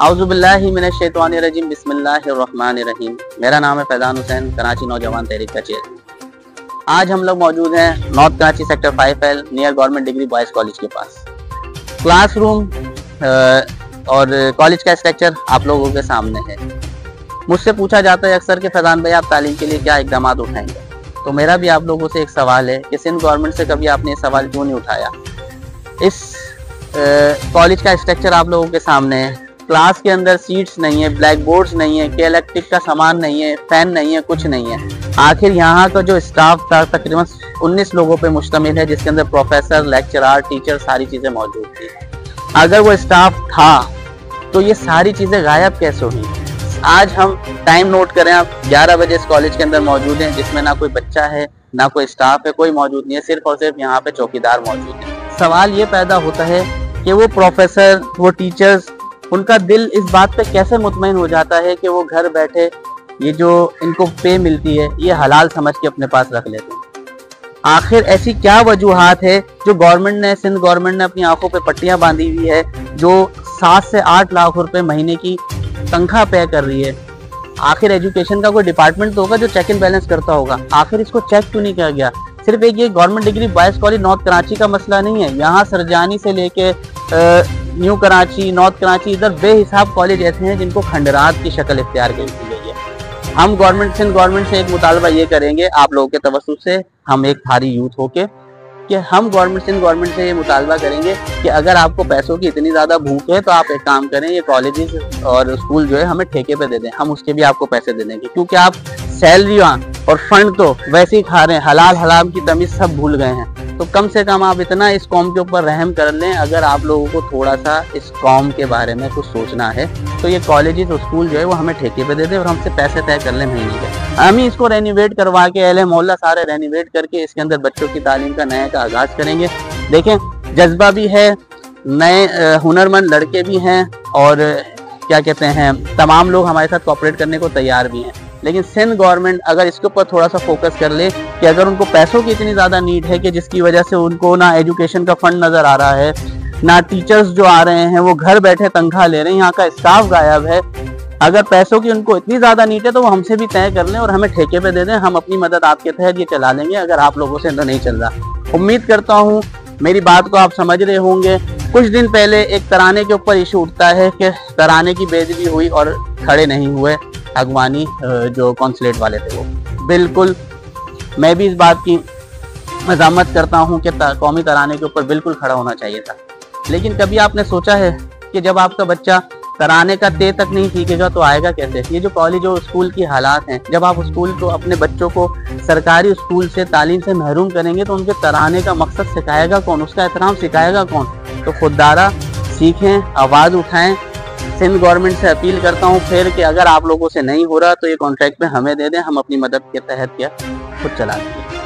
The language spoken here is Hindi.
औज़ुबिल्लाहि मिनश्शैतानिर्रजीम बिस्मिल्लाहिर्रहमानिर्रहीम। मेरा नाम है फैज़ान हुसैन, कराची नौजवान तहरीक का चेयर। आज हम लोग मौजूद हैं north Karachi sector 5L near government degree boys college के पास। क्लासरूम और कॉलेज का स्ट्रक्चर आप लोगों के सामने है। मुझसे पूछा जाता है अक्सर कि फैज़ान भाई आप तालीम के लिए क्या इक़दाम उठाएंगे, तो मेरा भी आप लोगों से एक सवाल है कि सिंध गवर्नमेंट से कभी आपने ये सवाल क्यों नहीं उठाया। इस कॉलेज का स्ट्रक्चर आप लोगों के सामने है। क्लास के अंदर सीट्स नहीं है, ब्लैक बोर्ड्स नहीं है, के इलेक्ट्रिक का सामान नहीं है, फैन नहीं है, कुछ नहीं है। आखिर यहाँ का जो स्टाफ था तकरीबन 19 लोगों पे मुश्तमिल है, जिसके अंदर प्रोफेसर, लेक्चरर, टीचर सारी चीज़ें मौजूद थी। अगर वो स्टाफ था तो ये सारी चीज़ें गायब कैसे हुई। आज हम टाइम नोट करें, आप 11 बजे इस कॉलेज के अंदर मौजूद हैं, जिसमें ना कोई बच्चा है, ना कोई स्टाफ है, कोई मौजूद नहीं है, सिर्फ और सिर्फ यहाँ पे चौकीदार मौजूद है। सवाल ये पैदा होता है कि वो प्रोफेसर, वो टीचर्स, उनका दिल इस बात पे कैसे मुतमईन हो जाता है कि वो घर बैठे ये जो इनको पे मिलती है ये हलाल समझ के अपने पास रख लेते हैं। आखिर ऐसी क्या वजूहात है जो सिंध गवर्नमेंट ने अपनी आंखों पे पट्टियां बांधी हुई है, जो 7 से 8 लाख रुपए महीने की तनख्वाह पे कर रही है। आखिर एजुकेशन का कोई डिपार्टमेंट तो होगा जो चेक एंड बैलेंस करता होगा, आखिर इसको चेक क्यों नहीं किया गया। सिर्फ एक ये government degree boys college north Karachi का मसला नहीं है, यहाँ सरजानी से लेके न्यू कराची, नॉर्थ कराची, इधर बेहिसाब कॉलेज ऐसे हैं जिनको खंडरात की शक्ल इख्तियार की गई है। हम सिंध गवर्नमेंट से एक मुतालबा ये करेंगे आप लोगों के तवस्सुत से, हम एक थारी यूथ होके, कि हम सिंध गवर्नमेंट से ये मुतालबा करेंगे कि अगर आपको पैसों की इतनी ज़्यादा भूख है तो आप एक काम करें, ये कॉलेजेस और स्कूल जो है हमें ठेके पे दे दें, हम उसके भी आपको पैसे दे देंगे। क्योंकि आप सैलरी और फंड तो वैसे ही खा रहे हैं, हलाल हराम की तमीज़ सब भूल गए हैं। तो कम से कम आप इतना इस कौम के ऊपर रहम कर लें। अगर आप लोगों को थोड़ा सा इस कौम के बारे में कुछ सोचना है तो ये कॉलेजेस और स्कूल जो है वो हमें ठेके पे दे दें और हमसे पैसे तय कर लें महीने के। हम ही इसको रेनोवेट करवा के, अहले मोहल्ला सारे रेनोवेट करके इसके अंदर बच्चों की तालीम का नया का आगाज़ करेंगे। देखें, जज्बा भी है, नए हुनरमंद लड़के भी हैं और क्या कहते हैं, तमाम लोग हमारे साथ कोऑपरेट करने को तैयार भी हैं। लेकिन सिंध गवर्नमेंट अगर इसके ऊपर थोड़ा सा फोकस कर ले कि अगर उनको पैसों की इतनी ज़्यादा नीड है कि जिसकी वजह से उनको ना एजुकेशन का फंड नज़र आ रहा है, ना टीचर्स जो आ रहे हैं वो घर बैठे तनख्वाह ले रहे हैं, यहाँ का स्टाफ गायब है। अगर पैसों की उनको इतनी ज़्यादा नीड है तो वो हमसे भी तय कर लें और हमें ठेके पे दे दें, हम अपनी मदद आपके तहत ये चला लेंगे। अगर आप लोगों से तो नहीं चल रहा, उम्मीद करता हूँ मेरी बात को आप समझ रहे होंगे। कुछ दिन पहले एक तराने के ऊपर इशू उठता है कि तराने की बेइज्जती हुई और खड़े नहीं हुए अगवानी जो कौंसलेट वाले थे वो। बिल्कुल मैं भी इस बात की मज़ामत करता हूँ कि कौमी तराने के ऊपर बिल्कुल खड़ा होना चाहिए था। लेकिन कभी आपने सोचा है कि जब आपका बच्चा तराने का ते तक नहीं सीखेगा तो आएगा कैसे। ये जो कॉलेज और स्कूल की हालात हैं, जब आप स्कूल को, अपने बच्चों को सरकारी स्कूल से तालीम से महरूम करेंगे तो उनके तराने का मकसद सिखाएगा कौन, उसका एहतराम सिखाएगा कौन। तो खुददारा सीखें, आवाज़ उठाएं। सिंध गवर्नमेंट से अपील करता हूँ फिर कि अगर आप लोगों से नहीं हो रहा तो ये कॉन्ट्रैक्ट पे हमें दे दें, हम अपनी मदद के तहत खुद चला देंगे।